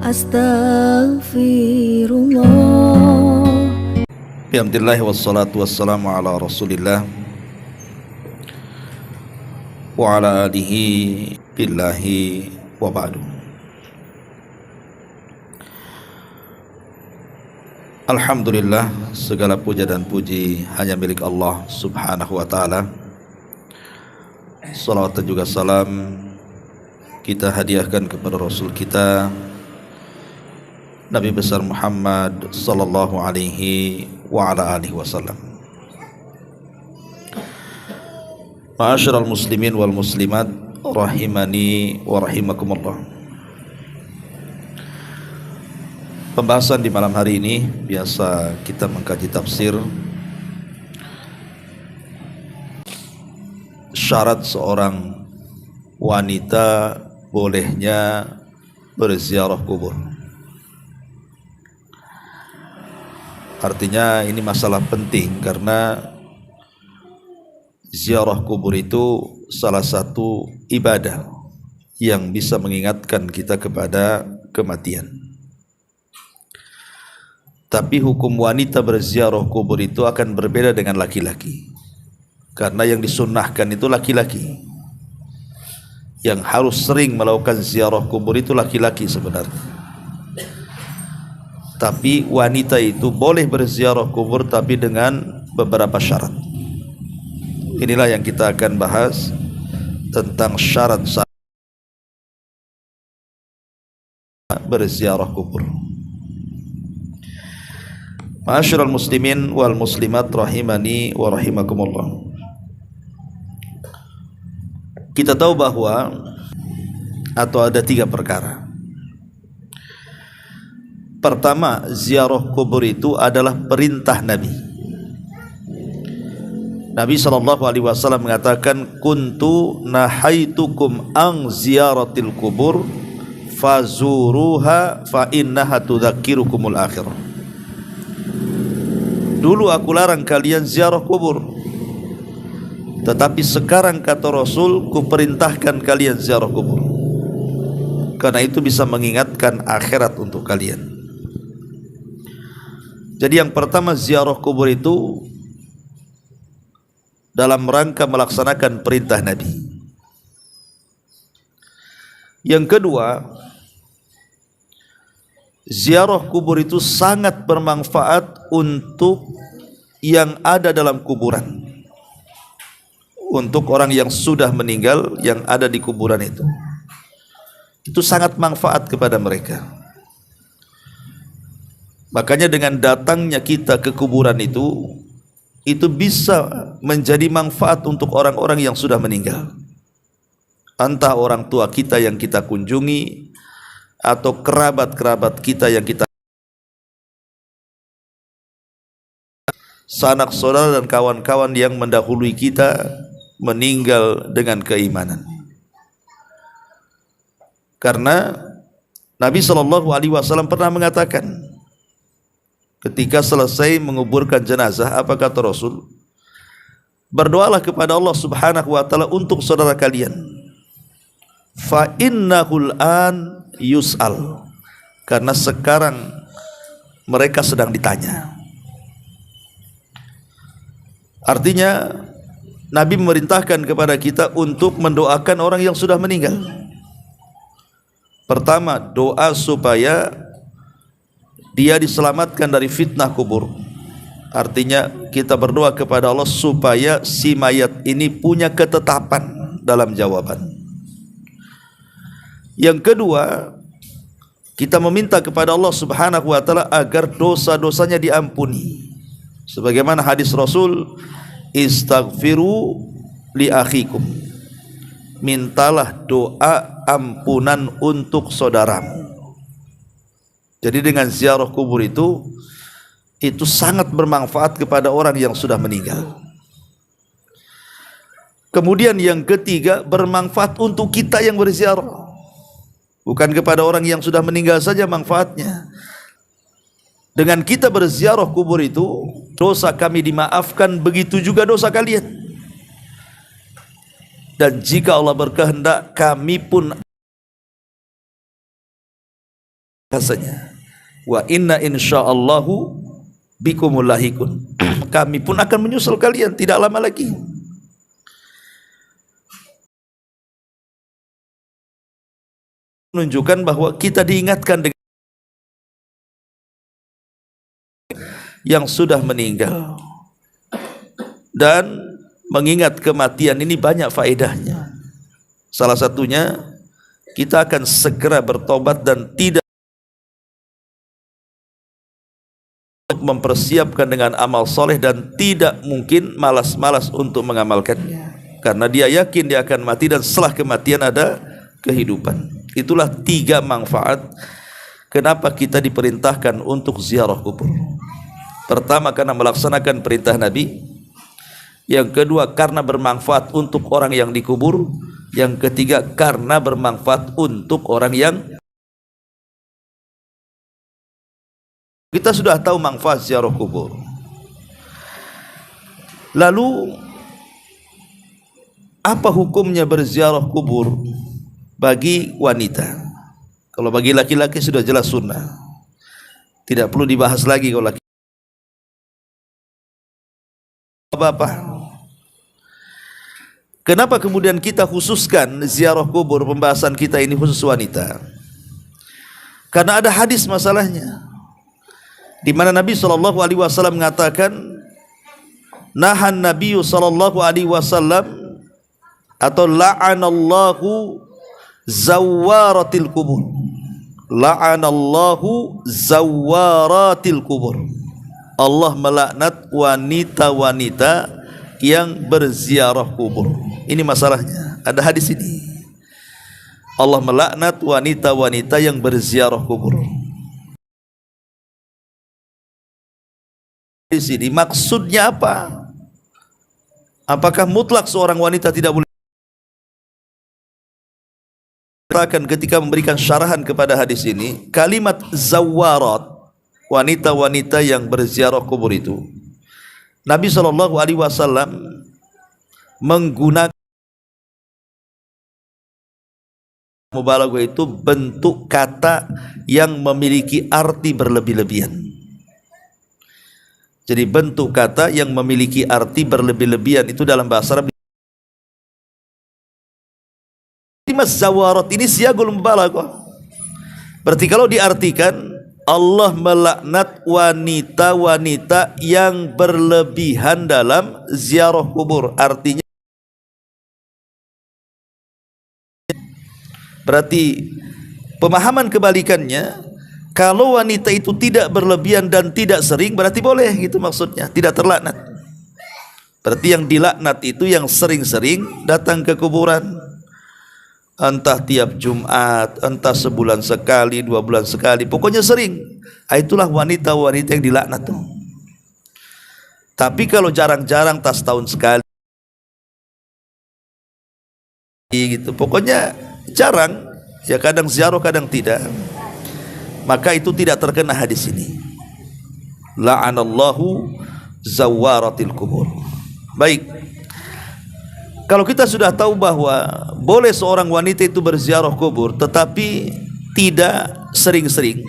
Astaghfirullah. Alhamdulillah wassalatu wassalamu ala rasulillah wa ala alihi billahi wa ba'du. Alhamdulillah, segala puja dan puji hanya milik Allah subhanahu wa ta'ala. Salawat dan juga salam kita hadiahkan kepada Rasul kita Nabi besar Muhammad sallallahu alaihi wa ala alihi wasallam. Ma'asyiral muslimin wal muslimat rahimani wa rahimakumullah. Pembahasan di malam hari ini biasa kita mengkaji tafsir syarat seorang wanita bolehnya berziarah kubur. Artinya ini masalah penting karena ziarah kubur itu salah satu ibadah yang bisa mengingatkan kita kepada kematian. Tapi hukum wanita berziarah kubur itu akan berbeda dengan laki-laki. Karena yang disunnahkan itu laki-laki. Yang harus sering melakukan ziarah kubur itu laki-laki sebenarnya. Tapi wanita itu boleh berziarah kubur tapi dengan beberapa syarat. Inilah yang kita akan bahas tentang syarat berziarah kubur. Ma'asyiral muslimin wal muslimat rahimani wa rahimakumullah. Kita tahu bahwa ada 3 perkara. Pertama, ziarah kubur itu adalah perintah Nabi. Nabi SAW mengatakan, kuntu nahaitukum ang ziyaratil kubur fazuruha fa innaha tudzakirukumul akhirah. Dulu aku larang kalian ziarah kubur, tetapi sekarang kata Rasul, kuperintahkan kalian ziarah kubur, karena itu bisa mengingatkan akhirat untuk kalian. Jadi yang pertama, ziarah kubur itu dalam rangka melaksanakan perintah Nabi. Yang kedua, ziarah kubur itu sangat bermanfaat untuk yang ada dalam kuburan. Untuk orang yang sudah meninggal yang ada di kuburan itu. Itu sangat manfaat kepada mereka. Makanya dengan datangnya kita ke kuburan itu bisa menjadi manfaat untuk orang-orang yang sudah meninggal. Entah orang tua kita yang kita kunjungi atau kerabat-kerabat kita yang kita, sanak saudara dan kawan-kawan yang mendahului kita meninggal dengan keimanan. Karena Nabi SAW pernah mengatakan, ketika selesai menguburkan jenazah, apa kata Rasul? Berdoalah kepada Allah subhanahu wa ta'ala untuk saudara kalian. Fa innahul an yus'al. Karena sekarang mereka sedang ditanya. Artinya Nabi memerintahkan kepada kita untuk mendoakan orang yang sudah meninggal. Pertama, doa supaya dia diselamatkan dari fitnah kubur. Artinya kita berdoa kepada Allah supaya si mayat ini punya ketetapan dalam jawaban. Yang kedua, kita meminta kepada Allah subhanahu wa ta'ala agar dosa-dosanya diampuni. Sebagaimana hadis Rasul, istaghfiru li akhikum. Mintalah doa ampunan untuk saudaramu. Jadi dengan ziarah kubur itu sangat bermanfaat kepada orang yang sudah meninggal. Kemudian yang ketiga, bermanfaat untuk kita yang berziarah. Bukan kepada orang yang sudah meninggal saja manfaatnya. Dengan kita berziarah kubur itu, dosa kami dimaafkan, begitu juga dosa kalian. Dan jika Allah berkehendak, kami pun bahasanya. Wa inna insyaallahu bikumul lahikun. Kami pun akan menyusul kalian tidak lama lagi. Menunjukkan bahwa kita diingatkan dengan yang sudah meninggal, dan mengingat kematian ini banyak faedahnya. Salah satunya kita akan segera bertobat dan tidak mempersiapkan dengan amal soleh, dan tidak mungkin malas-malas untuk mengamalkannya, karena dia yakin dia akan mati dan setelah kematian ada kehidupan. Itulah 3 manfaat kenapa kita diperintahkan untuk ziarah kubur. Pertama, karena melaksanakan perintah Nabi. Yang kedua, karena bermanfaat untuk orang yang dikubur. Yang ketiga, karena bermanfaat untuk orang yang kita sudah tahu manfaat ziarah kubur. Lalu apa hukumnya berziarah kubur bagi wanita? Kalau bagi laki-laki sudah jelas sunnah, tidak perlu dibahas lagi. Kalau laki apa? Kenapa kemudian kita khususkan ziarah kubur, pembahasan kita ini khusus wanita? Karena ada hadis masalahnya, di mana Nabi SAW mengatakan, nahan Nabi SAW, atau la'anallahu zawaratil kubur. La'anallahu zawaratil kubur. Allah melaknat wanita-wanita yang berziarah kubur. Ini masalahnya. Ada hadis ini. Allah melaknat wanita-wanita yang berziarah kubur. Di sini maksudnya apa? Apakah mutlak seorang wanita tidak boleh? Ketika memberikan syarahan kepada hadis ini, kalimat zawarat, wanita-wanita yang berziarah kubur itu, Nabi SAW menggunakan mubalaghah, itu bentuk kata yang memiliki arti berlebih-lebihan. Jadi bentuk kata yang memiliki arti berlebih-lebihan itu dalam bahasa Arab. Zawarat ini siagul mubalaghah. Berarti kalau diartikan, Allah melaknat wanita-wanita yang berlebihan dalam ziarah kubur. Artinya berarti pemahaman kebalikannya, kalau wanita itu tidak berlebihan dan tidak sering, berarti boleh, gitu maksudnya, tidak terlaknat. Berarti yang dilaknat itu yang sering-sering datang ke kuburan, entah tiap Jumat, entah sebulan sekali, 2 bulan sekali, pokoknya sering. Itulah wanita-wanita yang dilaknat tuh. Tapi kalau jarang-jarang, tas tahun sekali gitu, pokoknya jarang, ya kadang ziarah kadang tidak, maka itu tidak terkena hadis ini. La'anallahu zawaratil kubur. Baik, kalau kita sudah tahu bahwa boleh seorang wanita itu berziarah kubur, tetapi tidak sering-sering,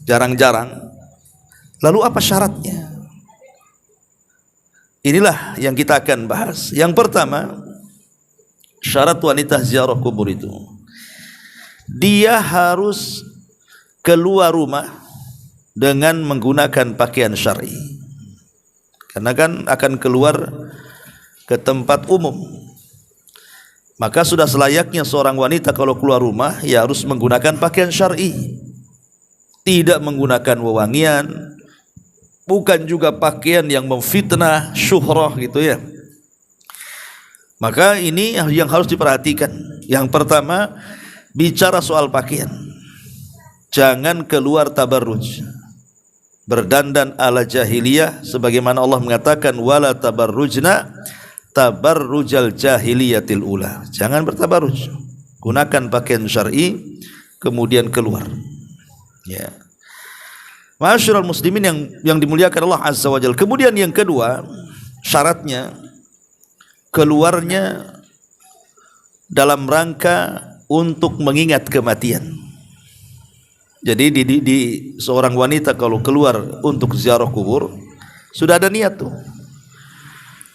jarang-jarang, lalu apa syaratnya? Inilah yang kita akan bahas. Yang pertama, syarat wanita ziarah kubur itu, dia harus keluar rumah dengan menggunakan pakaian syar'i. Karena kan akan keluar ke tempat umum, maka sudah selayaknya seorang wanita kalau keluar rumah ya harus menggunakan pakaian syar'i, tidak menggunakan wewangian, bukan juga pakaian yang memfitnah, syuhrah gitu ya. Maka ini yang harus diperhatikan. Yang pertama, bicara soal pakaian, jangan keluar tabarruj, berdandan ala jahiliyah, sebagaimana Allah mengatakan wala tabarrujna tabarrujal jahiliyatil ula. Jangan bertabarruj, gunakan pakaian syar'i kemudian keluar. Ya. Ma'asyiral muslimin yang dimuliakan Allah Azza wa Jalla. Kemudian yang kedua, syaratnya keluarnya dalam rangka untuk mengingat kematian. Jadi di seorang wanita kalau keluar untuk ziarah kubur sudah ada niat tuh,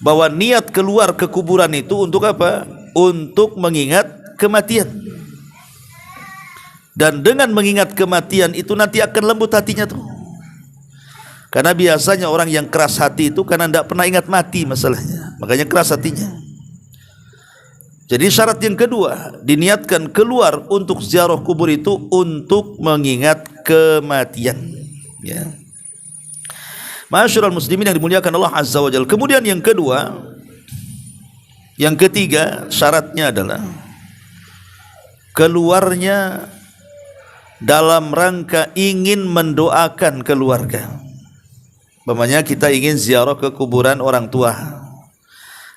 bahwa niat keluar ke kuburan itu untuk apa? Untuk mengingat kematian. Dan dengan mengingat kematian itu nanti akan lembut hatinya tuh. Karena biasanya orang yang keras hati itu karena tidak pernah ingat mati masalahnya, makanya keras hatinya. Jadi syarat yang kedua, diniatkan keluar untuk ziarah kubur itu untuk mengingat kematian. Ya. Ma'asyiral muslimin yang dimuliakan Allah Azza wa Jalla. Kemudian yang kedua, yang ketiga syaratnya adalah keluarnya dalam rangka ingin mendoakan keluarga. Umpamanya kita ingin ziarah ke kuburan orang tua,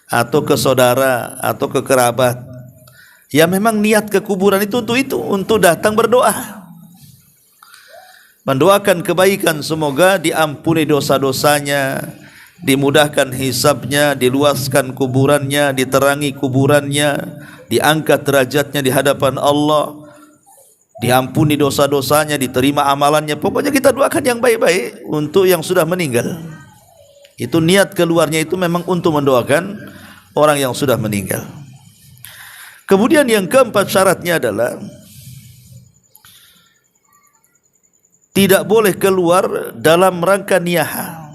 atau ke saudara, atau ke kerabat. Ya memang niat ke kuburan itu, untuk datang berdoa, mendoakan kebaikan, semoga diampuni dosa-dosanya, dimudahkan hisabnya, diluaskan kuburannya, diterangi kuburannya, diangkat derajatnya di hadapan Allah, diampuni dosa-dosanya, diterima amalannya. Pokoknya kita doakan yang baik-baik untuk yang sudah meninggal. Itu niat keluarnya itu memang untuk mendoakan orang yang sudah meninggal. Kemudian yang keempat syaratnya adalah tidak boleh keluar dalam rangka niyaha.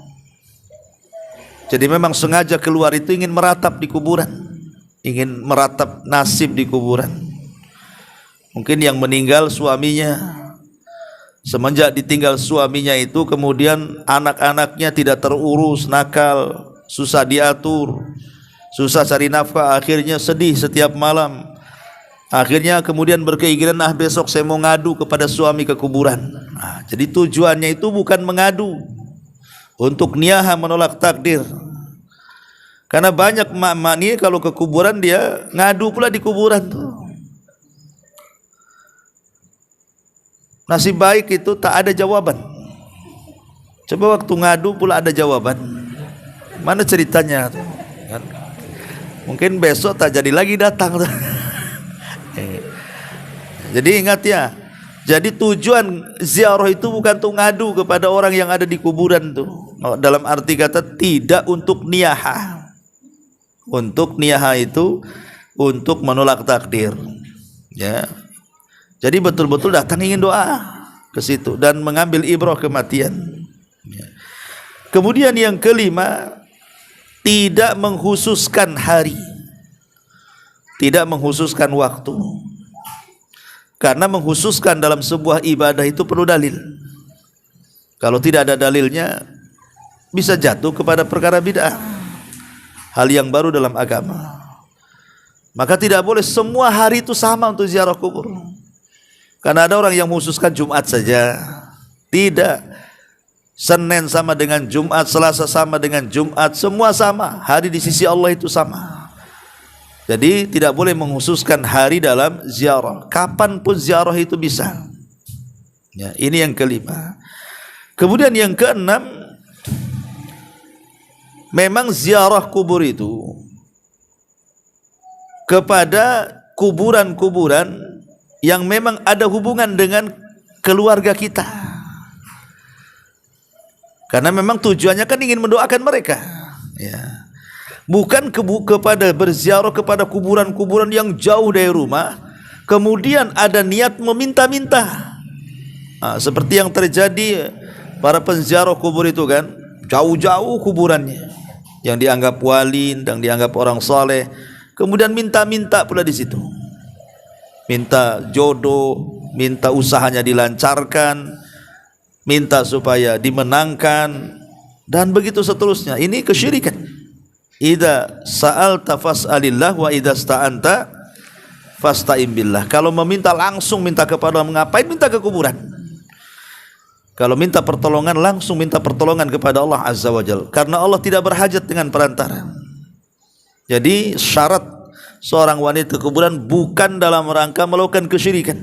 Jadi memang sengaja keluar itu ingin meratap di kuburan, ingin meratap nasib di kuburan. Mungkin yang meninggal suaminya, semenjak ditinggal suaminya itu kemudian anak-anaknya tidak terurus, nakal, susah diatur, susah cari nafkah, akhirnya sedih setiap malam. Akhirnya kemudian berkeinginan, besok saya mau ngadu kepada suami ke kuburan. Jadi tujuannya itu bukan mengadu, untuk niyaha, menolak takdir. Karena banyak mak-mak ini kalau ke kuburan dia ngadu pula di kuburan tuh. Nasib baik itu tak ada jawaban. Coba waktu ngadu pula ada jawaban. Mana ceritanya? Mungkin besok tak jadi lagi datang. Jadi ingat ya. Jadi tujuan ziarah itu bukan untuk ngadu kepada orang yang ada di kuburan tuh. Dalam arti kata tidak untuk niyaha. Untuk niyaha itu untuk menolak takdir. Ya. Jadi betul-betul datang ingin doa ke situ dan mengambil ibrah kematian. Kemudian yang kelima, tidak mengkhususkan hari, tidak mengkhususkan waktu. Karena mengkhususkan dalam sebuah ibadah itu perlu dalil. Kalau tidak ada dalilnya, bisa jatuh kepada perkara bid'ah, hal yang baru dalam agama. Maka tidak boleh semua hari itu sama untuk ziarah kubur. Karena ada orang yang mengkhususkan Jumat saja. Tidak. Senin sama dengan Jumat, Selasa sama dengan Jumat, semua sama. Hari di sisi Allah itu sama. Jadi tidak boleh mengkhususkan hari dalam ziarah. Kapanpun ziarah itu bisa. Ya, ini yang kelima. Kemudian yang keenam, memang ziarah kubur itu kepada kuburan-kuburan yang memang ada hubungan dengan keluarga kita. Karena memang tujuannya kan ingin mendoakan mereka. Ya. Bukan kepada berziarah kepada kuburan-kuburan yang jauh dari rumah, kemudian ada niat meminta-minta. Seperti yang terjadi para penziarah kubur itu kan, jauh-jauh kuburannya, yang dianggap wali, yang dianggap orang saleh, kemudian minta-minta pula di situ. Minta jodoh, minta usahanya dilancarkan, minta supaya dimenangkan, dan begitu seterusnya. Ini kesyirikan. Idza sa'alta fas'alillah wa idza sta'anta fasta'in billah. Kalau meminta langsung minta kepada Allah, ngapain minta ke kuburan? Kalau minta pertolongan langsung minta pertolongan kepada Allah Azza wa Jalla. Karena Allah tidak berhajat dengan perantara. Jadi syarat seorang wanita kuburan bukan dalam rangka melakukan kesyirikan,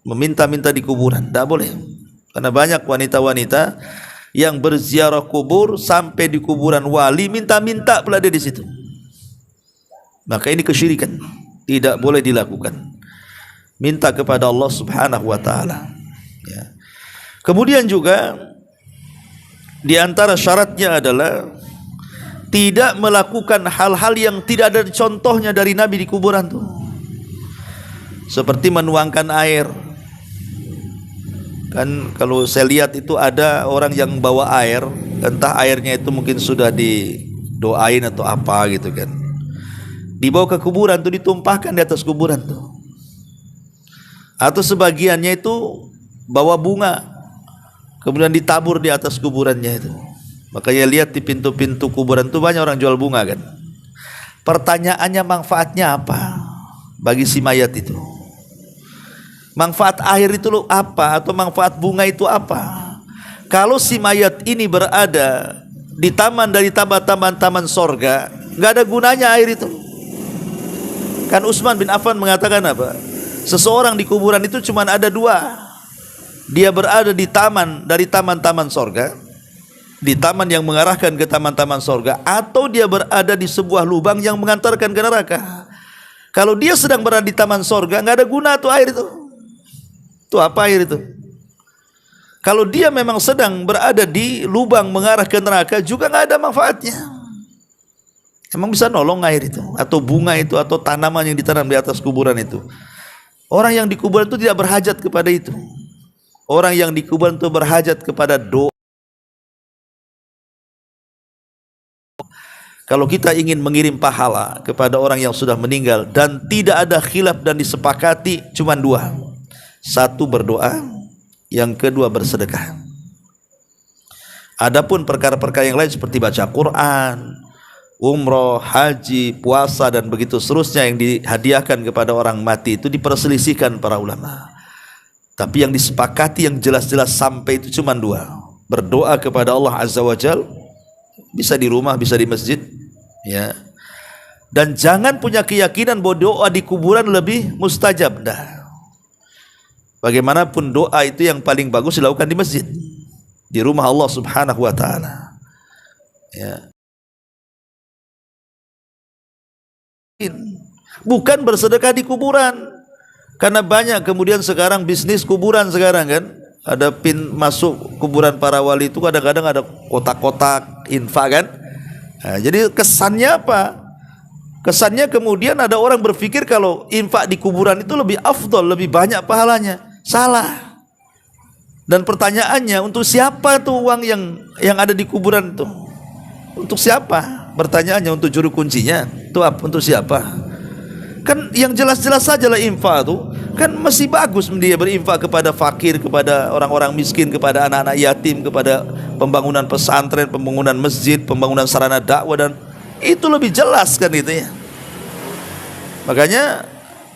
meminta-minta di kuburan, tidak boleh. Karena banyak wanita-wanita yang berziarah kubur sampai di kuburan wali minta-minta pula dia di situ. Maka ini kesyirikan, tidak boleh dilakukan. Minta kepada Allah Subhanahu wa taala. Ya. Kemudian juga di antara syaratnya adalah tidak melakukan hal-hal yang tidak ada contohnya dari Nabi di kuburan tuh. Seperti menuangkan air. Kan kalau saya lihat itu ada orang yang bawa air, entah airnya itu mungkin sudah didoain atau apa gitu kan. Dibawa ke kuburan tuh, ditumpahkan di atas kuburan tuh. Atau sebagiannya itu bawa bunga, kemudian ditabur di atas kuburannya itu. Makanya lihat di pintu-pintu kuburan itu banyak orang jual bunga kan. Pertanyaannya, manfaatnya apa bagi si mayat itu? Manfaat air itu loh apa, atau manfaat bunga itu apa? Kalau si mayat ini berada di taman dari taman-taman sorga, nggak ada gunanya air itu. Kan Utsman bin Affan mengatakan apa? Seseorang di kuburan itu cuma ada dua. Dia berada di taman dari taman-taman sorga, di taman yang mengarahkan ke taman-taman sorga, atau dia berada di sebuah lubang yang mengantarkan ke neraka. Kalau dia sedang berada di taman sorga, nggak ada guna tuh air itu. Itu apa air itu? Kalau dia memang sedang berada di lubang mengarah ke neraka, juga nggak ada manfaatnya. Emang bisa nolong air itu, atau bunga itu, atau tanaman yang ditanam di atas kuburan itu? Orang yang di kuburan itu tidak berhajat kepada itu. Orang yang di kuburan itu berhajat kepada doa. Kalau kita ingin mengirim pahala kepada orang yang sudah meninggal dan tidak ada khilaf dan disepakati, cuma dua. Satu, berdoa, yang kedua bersedekah. Adapun perkara-perkara yang lain seperti baca Quran, umroh, haji, puasa dan begitu seterusnya yang dihadiahkan kepada orang mati itu diperselisihkan para ulama. Tapi yang disepakati yang jelas-jelas sampai itu cuma dua. Berdoa kepada Allah Azza wa Jal, bisa di rumah, bisa di masjid, ya. Dan jangan punya keyakinan bahwa doa di kuburan lebih mustajab. Dah. Bagaimanapun doa itu yang paling bagus dilakukan di masjid, di rumah Allah Subhanahu wa taala. Ya. Bukan bersedekah di kuburan. Karena banyak kemudian sekarang bisnis kuburan sekarang kan. Ada pin masuk kuburan para wali itu kadang-kadang ada kotak-kotak infak kan. Nah, jadi kesannya apa? Kesannya kemudian ada orang berpikir kalau infak di kuburan itu lebih afdol, lebih banyak pahalanya. Salah. Dan pertanyaannya, untuk siapa tuh uang yang ada di kuburan itu? Untuk siapa? Pertanyaannya, untuk juru kuncinya. Itu apa? Untuk siapa? Kan yang jelas-jelas saja lah infak tuh. Kan masih bagus dia berinfak kepada fakir, kepada orang-orang miskin, kepada anak-anak yatim, kepada pembangunan pesantren, pembangunan masjid, pembangunan sarana dakwah, dan itu lebih jelas kan itu ya. Makanya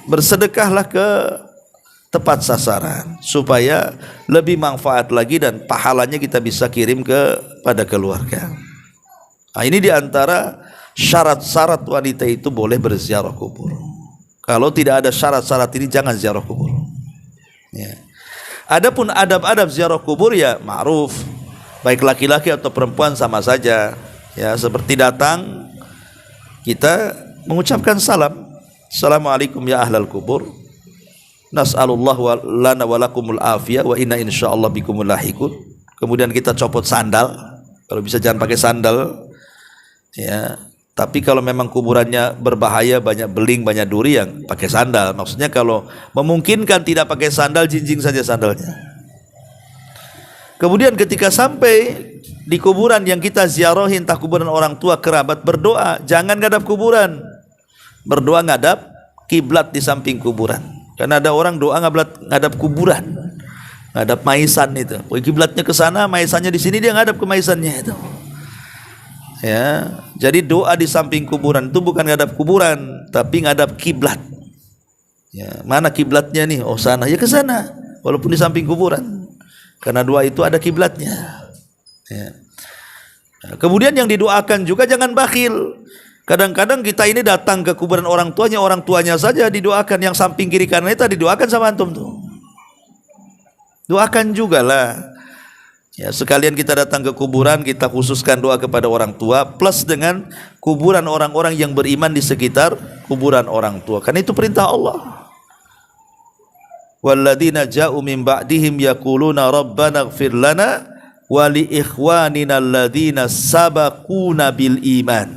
bersedekahlah ke tepat sasaran supaya lebih manfaat lagi dan pahalanya kita bisa kirim kepada keluarga. Nah, ini diantara syarat-syarat wanita itu boleh berziarah kubur. Kalau tidak ada syarat-syarat ini jangan ziarah kubur. Ya. Adapun adab-adab ziarah kubur ya ma'ruf, baik laki-laki atau perempuan sama saja. Ya, seperti datang kita mengucapkan salam. Assalamualaikum ya ahlal kubur. Nas'alullah lana walakumul afiyah wa inna insyaallah bikumul lahiqun. Kemudian kita copot sandal. Kalau bisa jangan pakai sandal. Ya, tapi kalau memang kuburannya berbahaya, banyak beling, banyak duri, yang pakai sandal. Maksudnya kalau memungkinkan tidak pakai sandal, jinjing saja sandalnya. Kemudian ketika sampai di kuburan yang kita ziarahi, entah kuburan orang tua, kerabat, berdoa, jangan ngadap kuburan. Berdoa ngadap kiblat di samping kuburan. Karena ada orang doa ngadap kuburan, ngadap maisan itu. Kiblatnya ke sana, maisannya di sini, dia ngadap ke maisannya itu. Ya, jadi doa di samping kuburan itu bukan ngadap kuburan, tapi ngadap kiblat. Ya, mana kiblatnya nih? Oh sana, ya ke sana, walaupun di samping kuburan. Karena doa itu ada kiblatnya. Ya. Nah, kemudian yang didoakan juga jangan bakhil. Kadang-kadang kita ini datang ke kuburan orang tuanya saja didoakan, yang samping kiri kanan itu didoakan sama antum tuh. Doakan juga lah. Ya, sekalian kita datang ke kuburan, kita khususkan doa kepada orang tua plus dengan kuburan orang-orang yang beriman di sekitar kuburan orang tua. Karena itu perintah Allah. walladzina ja'u min ba'dihim yaquluna rabbana ighfir lana wa li ikhwanina alladzina sabaquna bil iman.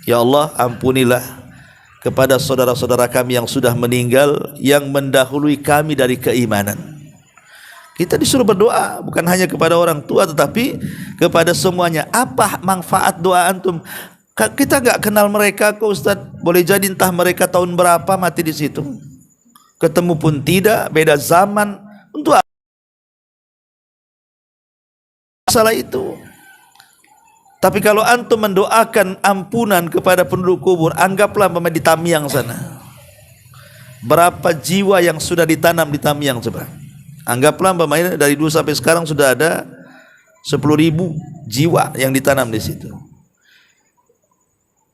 Ya Allah, ampunilah kepada saudara-saudara kami yang sudah meninggal, yang mendahului kami dari keimanan. Kita disuruh berdoa bukan hanya kepada orang tua tetapi kepada semuanya. Apa manfaat doa antum? Kita enggak kenal mereka kok Ustaz. Boleh jadi entah mereka tahun berapa mati di situ. Ketemu pun tidak, beda zaman. Untuk apa masalah itu? Tapi kalau antum mendoakan ampunan kepada penduduk kubur, anggaplah di Tamiang sana. Berapa jiwa yang sudah ditanam di Tamiang coba? Anggaplah dari dulu sampai sekarang sudah ada 10.000 jiwa yang ditanam di situ.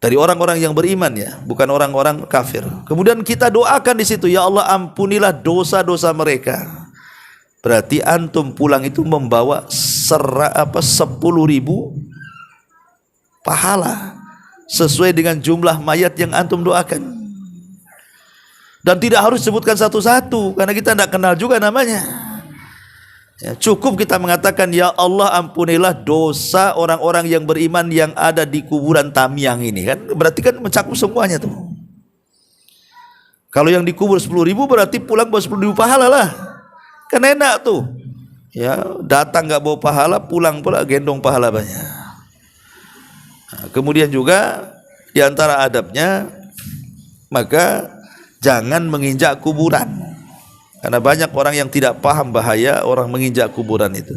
Dari orang-orang yang beriman ya, bukan orang-orang kafir. Kemudian kita doakan di situ, ya Allah ampunilah dosa-dosa mereka. Berarti antum pulang itu membawa 10.000 pahala sesuai dengan jumlah mayat yang antum doakan. Dan tidak harus sebutkan satu-satu karena kita tidak kenal juga namanya. Ya, cukup kita mengatakan ya Allah ampunilah dosa orang-orang yang beriman yang ada di kuburan Tamiang ini, kan berarti kan mencakup semuanya tuh. Kalau yang dikubur 10.000 berarti pulang bawa 10.000 pahala lah. Kan enak tuh. Ya, datang enggak bawa pahala, pulang pula gendong pahala banyak. Nah, kemudian juga di antara adabnya, maka jangan menginjak kuburan. Karena banyak orang yang tidak paham bahaya orang menginjak kuburan itu.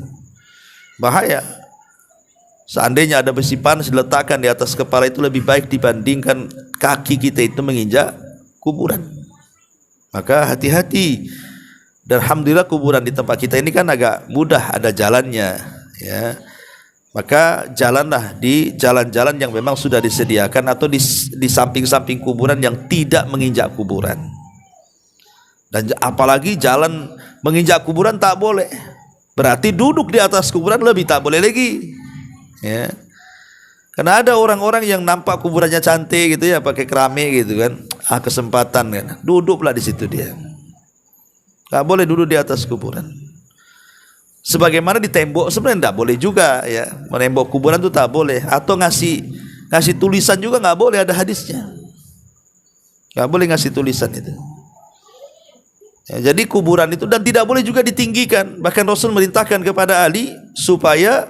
Bahaya. Seandainya ada besi panas diletakkan di atas kepala itu lebih baik dibandingkan kaki kita itu menginjak kuburan. Maka hati-hati. Dan alhamdulillah kuburan di tempat kita ini kan agak mudah, ada jalannya, ya. Maka jalanlah di jalan-jalan yang memang sudah disediakan atau di samping-samping kuburan yang tidak menginjak kuburan. Dan apalagi jalan menginjak kuburan tak boleh. Berarti duduk di atas kuburan lebih tak boleh lagi. Ya. Karena ada orang-orang yang nampak kuburannya cantik gitu ya, pakai keramik gitu kan. Kesempatan kan. Duduklah di situ dia. Tak boleh duduk di atas kuburan. Sebagaimana di tembok sebenarnya tidak boleh juga ya, menembok kuburan itu tak boleh, atau ngasih tulisan juga nggak boleh, ada hadisnya, nggak boleh ngasih tulisan itu. Ya, jadi kuburan itu dan tidak boleh juga ditinggikan, bahkan Rasul merintahkan kepada Ali supaya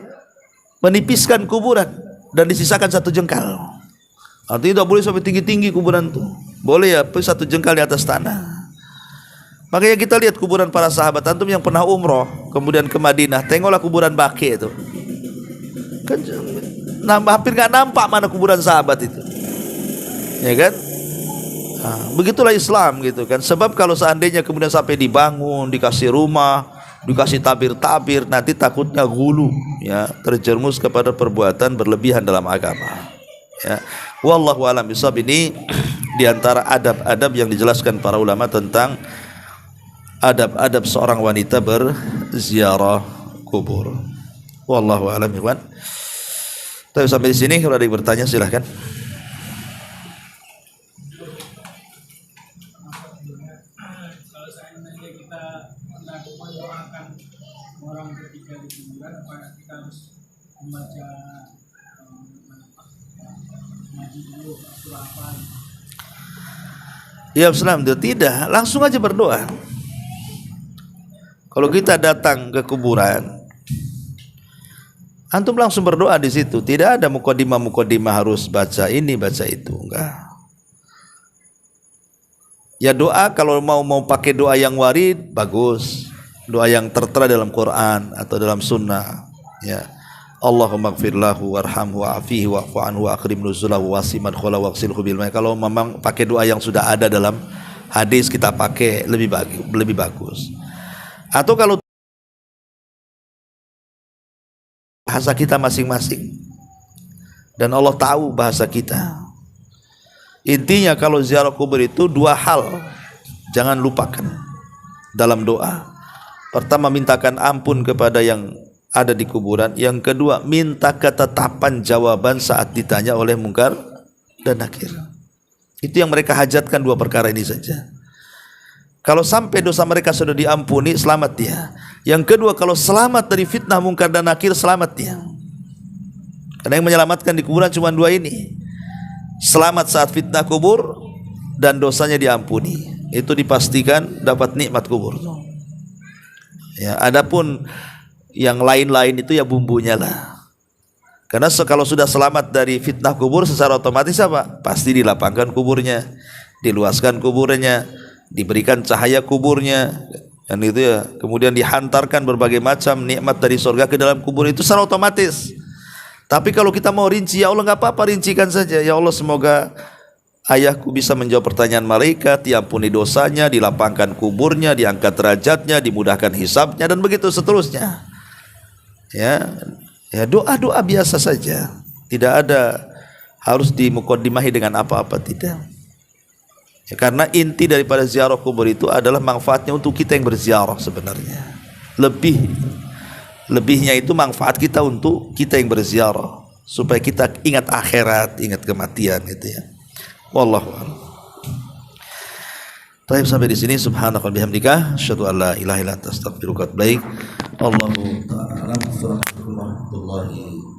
menipiskan kuburan dan disisakan 1 jengkal. Artinya tidak boleh sampai tinggi-tinggi kuburan itu, boleh ya 1 jengkal di atas tanah. Makanya kita lihat kuburan para sahabat. Antum yang pernah umroh kemudian ke Madinah, tengoklah kuburan Baqi itu. Kan hampir nggak nampak mana kuburan sahabat itu. Ya kan? Nah, begitulah Islam gitu kan. Sebab kalau seandainya kemudian sampai dibangun, dikasih rumah, dikasih tabir-tabir, nanti takutnya gulu, ya, terjerumus kepada perbuatan berlebihan dalam agama. Ya. Wallahu a'lam bishawab. Ini diantara adab-adab yang dijelaskan para ulama tentang adab-adab seorang wanita berziarah kubur. Wallahu a'lam bishawab. Tapi sampai di sini, kalau ada yang bertanya silahkan. Kalau seandainya kita mendoakan orang ketika di kuburan, apa kita harus membaca ngaji dulu atau apa? Ya, Islam tidak, langsung aja berdoa. Kalau kita datang ke kuburan, antum langsung berdoa di situ. Tidak ada mukadimah harus baca ini, baca itu, enggak. Ya doa kalau mau pakai doa yang warid bagus. Doa yang tertera dalam Quran atau dalam sunnah, ya. Allahumma ighfir lahu warhamhu wa'afihi wa'fu anhu wa akrim nuzulahu wasiman khala waqsilhu bil mai. Kalau memang pakai doa yang sudah ada dalam hadis kita pakai lebih bagus. Atau kalau bahasa kita masing-masing dan Allah tahu bahasa kita. Intinya kalau ziarah kubur itu 2 hal jangan lupakan dalam doa. Pertama, mintakan ampun kepada yang ada di kuburan. Yang kedua, minta ketetapan jawaban saat ditanya oleh Munkar dan Nakir. Itu yang mereka hajatkan, 2 perkara ini saja. Kalau sampai dosa mereka sudah diampuni, selamat dia. Yang kedua, kalau selamat dari fitnah mungkar dan nakir, selamat dia. Karena yang menyelamatkan di kuburan cuma dua ini. Selamat saat fitnah kubur dan dosanya diampuni. Itu dipastikan dapat nikmat kubur. Ya, adapun yang lain-lain itu ya bumbunya lah. Karena kalau sudah selamat dari fitnah kubur, secara otomatis apa? Pasti dilapangkan kuburnya, diluaskan kuburnya, diberikan cahaya kuburnya, dan itu ya. Kemudian dihantarkan berbagai macam nikmat dari surga ke dalam kubur, itu secara otomatis. Tapi kalau kita mau rinci, ya Allah nggak apa-apa, rincikan saja. Ya Allah, semoga ayahku bisa menjawab pertanyaan malaikat, diampuni dosanya, dilapangkan kuburnya, diangkat derajatnya, dimudahkan hisabnya, dan begitu seterusnya. Ya doa-doa biasa saja. Tidak ada harus dimukodimahi dengan apa-apa, tidak. Ya, karena inti daripada ziarah kubur itu adalah manfaatnya untuk kita yang berziarah sebenarnya. Lebihnya itu manfaat kita untuk kita yang berziarah, supaya kita ingat akhirat, ingat kematian gitu ya. Wallahu a'lam. Baik, sampai di sini. Subhanaka wa bihamdika asyhadu an la ilaha illa anta astaghfiruka wa atubu ilaik. Allahu ta'ala. Assalamualaikum warahmatullahi wabarakatuh.